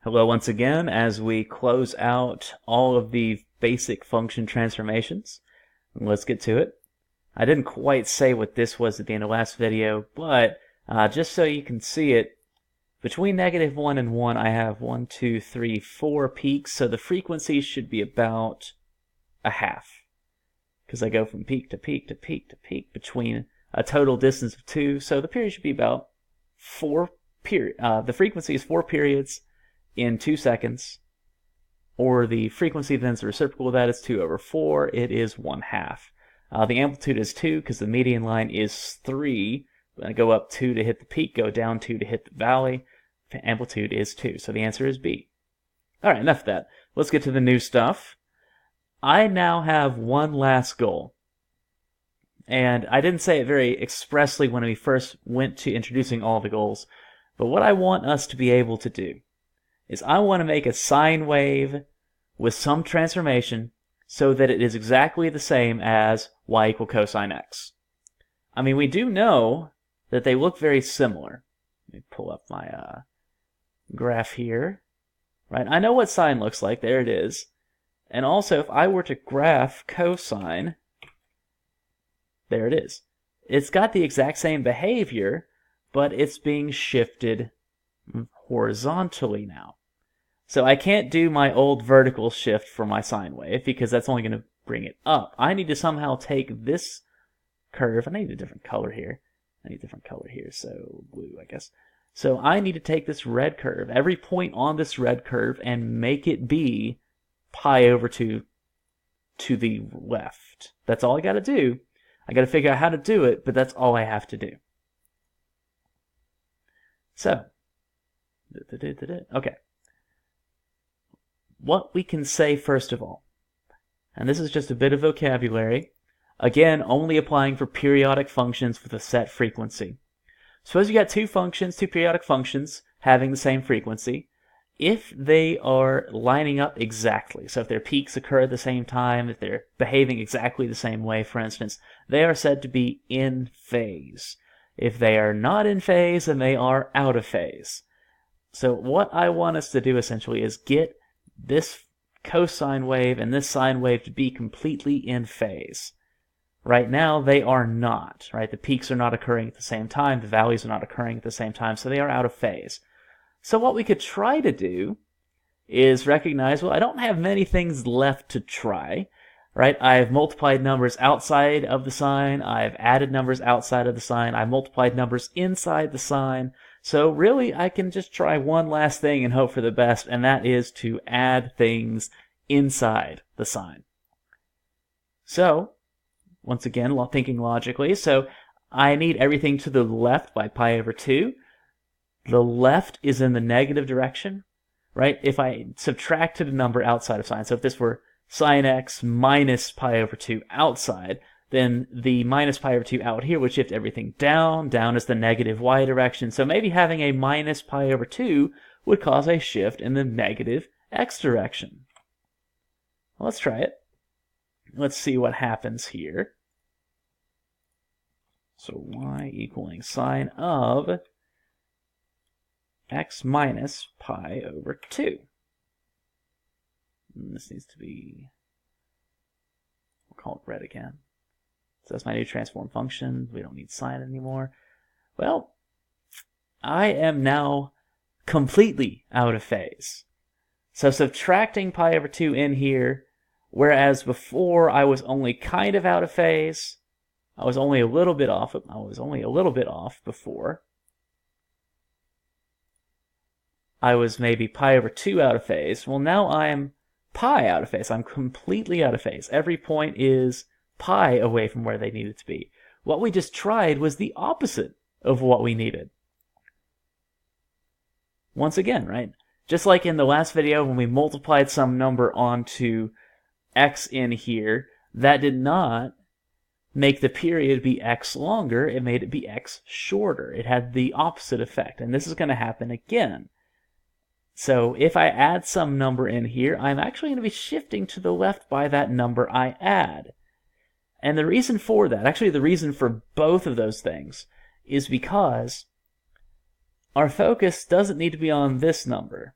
Hello once again as we close out all of the basic function transformations. Let's get to it. I didn't quite say what this was at the end of last video, but just so you can see it, between -1 and 1 I have 1, 2, 3, 4 peaks, so the frequency should be about a half. Because I go from peak to peak to peak to peak between a total distance of 2, so the period should be about 4 periods. The frequency is 4 periods in 2 seconds, or the frequency then is the reciprocal of that is 2 over 4, it is 1/2. The amplitude is 2 because the median line is 3. When I go up 2 to hit the peak, go down 2 to hit the valley, the amplitude is 2, so the answer is B. Alright, enough of that. Let's get to the new stuff. I now have one last goal. And I didn't say it very expressly when we first went to introducing all the goals, but what I want us to be able to do is I want to make a sine wave with some transformation so that it is exactly the same as y equal cosine x. I mean, we do know that they look very similar. Let me pull up my graph here. Right? I know what sine looks like. There it is. And also, if I were to graph cosine, there it is. It's got the exact same behavior, but it's being shifted horizontally now. So I can't do my old vertical shift for my sine wave because that's only going to bring it up. I need to somehow take this curve. I need a different color here. So blue, I guess. So I need to take this red curve, every point on this red curve, and make it be pi over 2 to the left. That's all I got to do. I got to figure out how to do it, but that's all I have to do. So, okay. What we can say first of all, and this is just a bit of vocabulary, again, only applying for periodic functions with a set frequency. Suppose you got two periodic functions having the same frequency. If they are lining up exactly, so if their peaks occur at the same time, if they're behaving exactly the same way, for instance, they are said to be in phase. If they are not in phase, then they are out of phase. So what I want us to do essentially is get this cosine wave and this sine wave to be completely in phase. Right now, they are not, right? The peaks are not occurring at the same time, the valleys are not occurring at the same time, so they are out of phase. So what we could try to do is recognize, well, I don't have many things left to try, right? I've multiplied numbers outside of the sign, I've added numbers outside of the sign, I've multiplied numbers inside the sign, so really I can just try one last thing and hope for the best, and that is to add things inside the sign. So, once again, thinking logically, so I need everything to the left by pi over 2. The left is in the negative direction, right? If I subtracted a number outside of sine, so if this were sine x minus pi over 2 outside, then the minus pi over 2 out here would shift everything down. Down is the negative y direction. So maybe having a minus pi over 2 would cause a shift in the negative x direction. Well, let's try it. Let's see what happens here. So y equaling sine of x minus pi over 2. And this needs to be, we'll call it red again. So that's my new transform function. We don't need sine anymore. Well, I am now completely out of phase. So subtracting pi over 2 in here, whereas before I was only kind of out of phase, I was only a little bit off before. I was maybe pi over 2 out of phase. Well, now I'm pi out of phase. I'm completely out of phase. Every point is pi away from where they needed to be. What we just tried was the opposite of what we needed. Once again, right? Just like in the last video when we multiplied some number onto x in here, that did not make the period be x longer, it made it be x shorter. It had the opposite effect, and this is going to happen again. So if I add some number in here, I'm actually going to be shifting to the left by that number I add. And the reason for that, actually the reason for both of those things, is because our focus doesn't need to be on this number.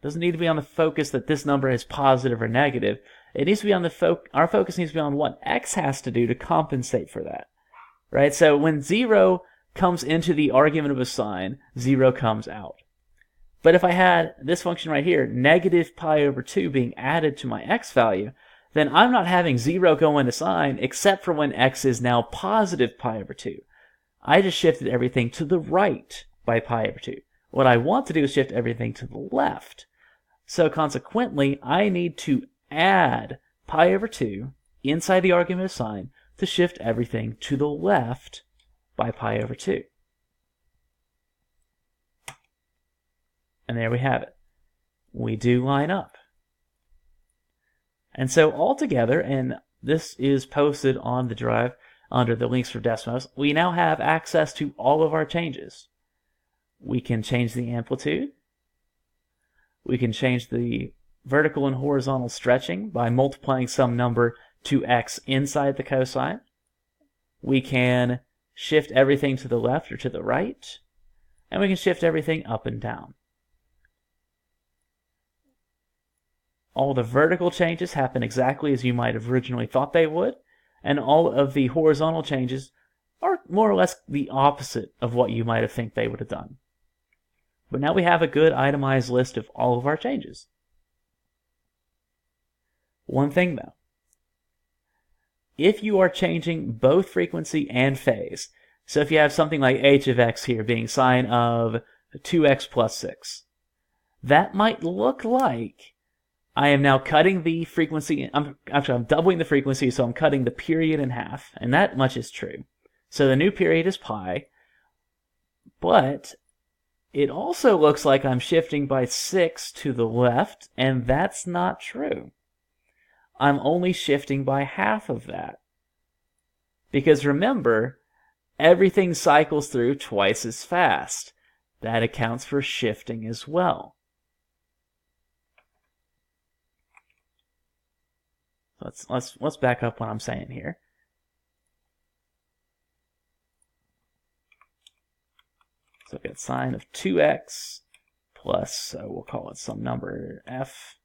doesn't need to be on the focus that this number is positive or negative. It needs to be on our focus needs to be on what x has to do to compensate for that, right? So when 0 comes into the argument of a sign, 0 comes out. But if I had this function right here, negative pi over 2 being added to my x value, then I'm not having 0 go into sign except for when x is now positive pi over 2. I just shifted everything to the right by pi over 2. What I want to do is shift everything to the left. So consequently, I need to add pi over 2 inside the argument of sign to shift everything to the left by pi over 2. And there we have it. We do line up. And so altogether, and this is posted on the drive under the links for Desmos, we now have access to all of our changes. We can change the amplitude. We can change the vertical and horizontal stretching by multiplying some number to x inside the cosine. We can shift everything to the left or to the right. And we can shift everything up and down. All the vertical changes happen exactly as you might have originally thought they would, and all of the horizontal changes are more or less the opposite of what you might have think they would have done. But now we have a good itemized list of all of our changes. One thing though, if you are changing both frequency and phase, so if you have something like h of x here being sine of 2x plus 6, that might look like I am now cutting the frequency. I'm doubling the frequency, so I'm cutting the period in half, and that much is true. So the new period is pi, but it also looks like I'm shifting by 6 to the left, and that's not true. I'm only shifting by half of that. Because remember, everything cycles through twice as fast. That accounts for shifting as well. Let's back up what I'm saying here. So I've got sine of 2x plus, so we'll call it some number f.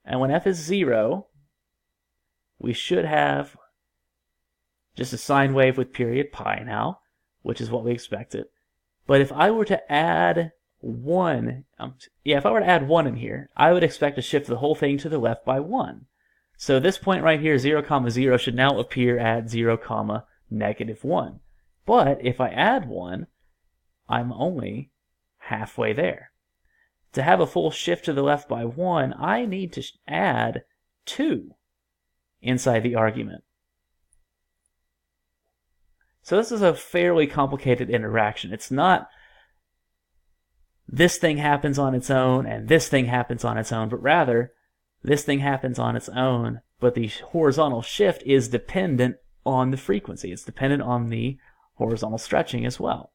And when f is 0, we should have just a sine wave with period pi now, which is what we expected. But if I were to add 1, if I were to add 1 in here, I would expect to shift the whole thing to the left by 1. So this point right here, 0, 0, should now appear at 0, negative 1. But if I add 1, I'm only halfway there. To have a full shift to the left by 1, I need to add 2 inside the argument. So this is a fairly complicated interaction. It's not this thing happens on its own and this thing happens on its own, but rather this thing happens on its own, but the horizontal shift is dependent on the frequency. It's dependent on the horizontal stretching as well.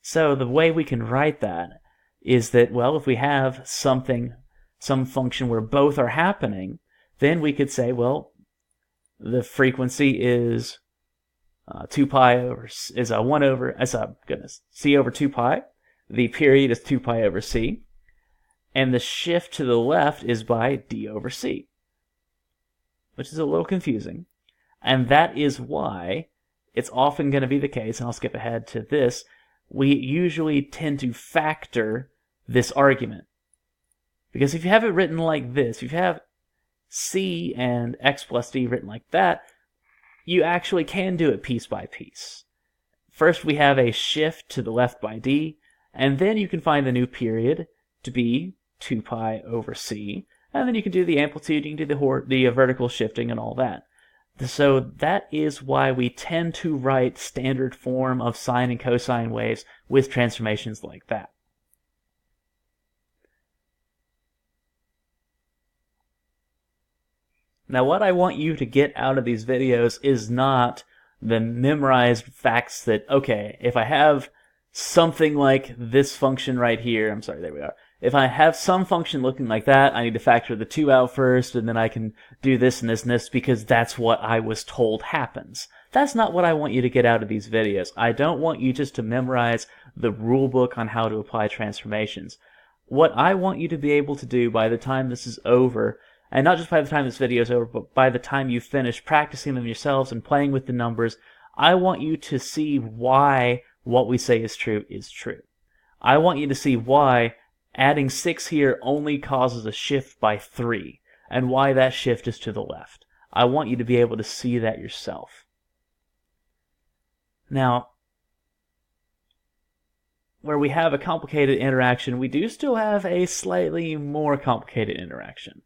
So the way we can write that is that, well, if we have some function where both are happening, then we could say, well, the frequency is 2 pi over, is a 1 over, c over 2 pi. The period is 2 pi over c. And the shift to the left is by d over c, which is a little confusing. And that is why it's often going to be the case, and I'll skip ahead to this, we usually tend to factor this argument. Because if you have it written like this, if you have c and x plus d written like that, you actually can do it piece by piece. First we have a shift to the left by d, and then you can find the new period to be 2 pi over c, and then you can do the amplitude, you can do the vertical shifting and all that. So that is why we tend to write standard form of sine and cosine waves with transformations like that. Now what I want you to get out of these videos is not the memorized facts that, okay, if I have something like this function right here, there we are. If I have some function looking like that, I need to factor the 2 out first, and then I can do this and this and this because that's what I was told happens. That's not what I want you to get out of these videos. I don't want you just to memorize the rule book on how to apply transformations. What I want you to be able to do by the time this is over, and not just by the time this video is over, but by the time you finish practicing them yourselves and playing with the numbers, I want you to see why what we say is true is true. I want you to see why adding 6 here only causes a shift by 3, and why that shift is to the left. I want you to be able to see that yourself. Now, where we have a complicated interaction, we do still have a slightly more complicated interaction,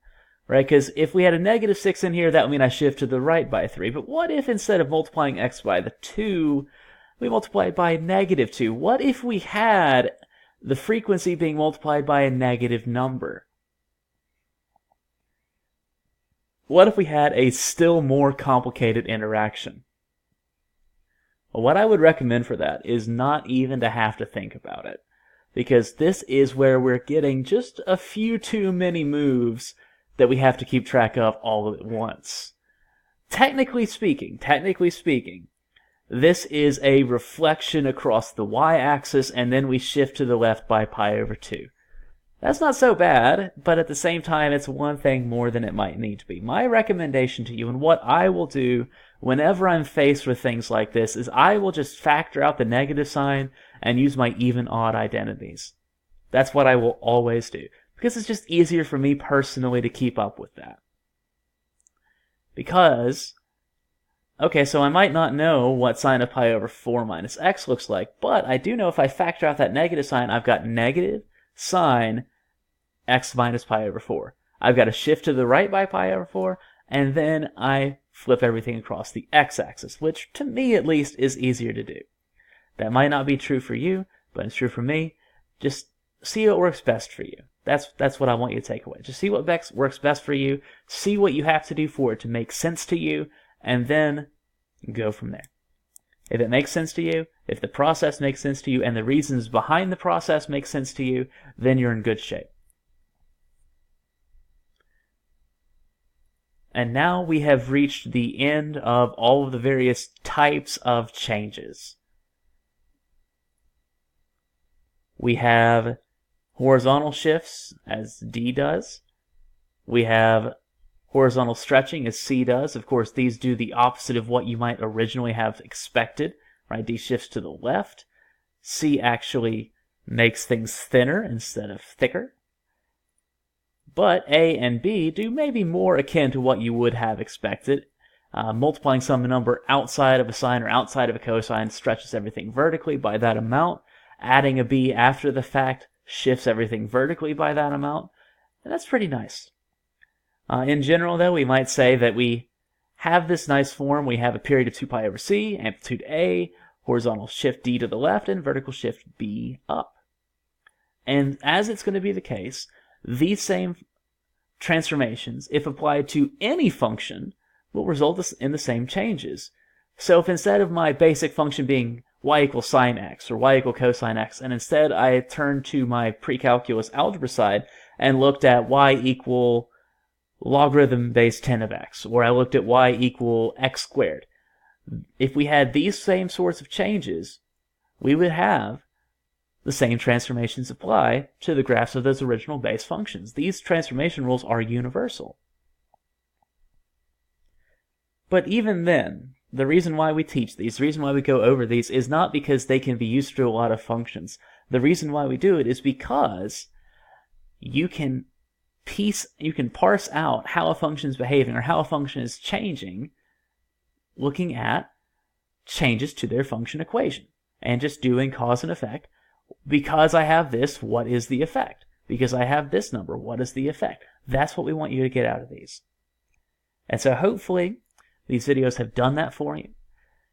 right? Because if we had a negative 6 in here, that would mean I shift to the right by 3. But what if instead of multiplying x by the 2, we multiply it by negative 2? What if we had the frequency being multiplied by a negative number? What if we had a still more complicated interaction? Well, what I would recommend for that is not even to have to think about it, because this is where we're getting just a few too many moves that we have to keep track of all at once. Technically speaking, this is a reflection across the y-axis, and then we shift to the left by pi over 2. That's not so bad, but at the same time, it's one thing more than it might need to be. My recommendation to you, and what I will do whenever I'm faced with things like this, is I will just factor out the negative sign and use my even-odd identities. That's what I will always do, because it's just easier for me personally to keep up with that. Because, okay, so I might not know what sine of pi over 4 minus x looks like, but I do know if I factor out that negative sign, I've got negative sine x minus pi over 4. I've got to shift to the right by pi over 4, and then I flip everything across the x-axis, which to me at least is easier to do. That might not be true for you, but it's true for me. Just see what works best for you. That's what I want you to take away. Just see what works best for you, see what you have to do for it to make sense to you, and then go from there. If it makes sense to you, if the process makes sense to you, and the reasons behind the process make sense to you, then you're in good shape. And now we have reached the end of all of the various types of changes. We have horizontal shifts, as D does. We have horizontal stretching, as C does. Of course, these do the opposite of what you might originally have expected, right? D shifts to the left. C actually makes things thinner instead of thicker. But A and B do maybe more akin to what you would have expected. Multiplying some number outside of a sine or outside of a cosine stretches everything vertically by that amount. Adding a B after the fact shifts everything vertically by that amount. And that's pretty nice. In general, though, we might say that we have this nice form. We have a period of 2 pi over c, amplitude A, horizontal shift D to the left, and vertical shift B up. And as it's going to be the case, these same transformations, if applied to any function, will result in the same changes. So if instead of my basic function being y equals sine x or y equals cosine x, and instead I turned to my pre-calculus algebra side and looked at y equal logarithm base 10 of x, or I looked at y equal x squared, if we had these same sorts of changes, we would have the same transformations apply to the graphs of those original base functions. These transformation rules are universal. But even then, the reason why we teach these, the reason why we go over these, is not because they can be used to a lot of functions. The reason why we do it is because you can parse out how a function is behaving or how a function is changing looking at changes to their function equation and just doing cause and effect. Because I have this, what is the effect? Because I have this number, what is the effect? That's what we want you to get out of these. And so hopefully these videos have done that for you.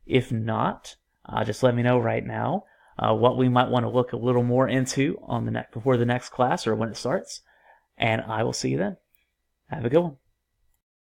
If not, just let me know right now what we might want to look a little more into on before the next class or when it starts. And I will see you then. Have a good one.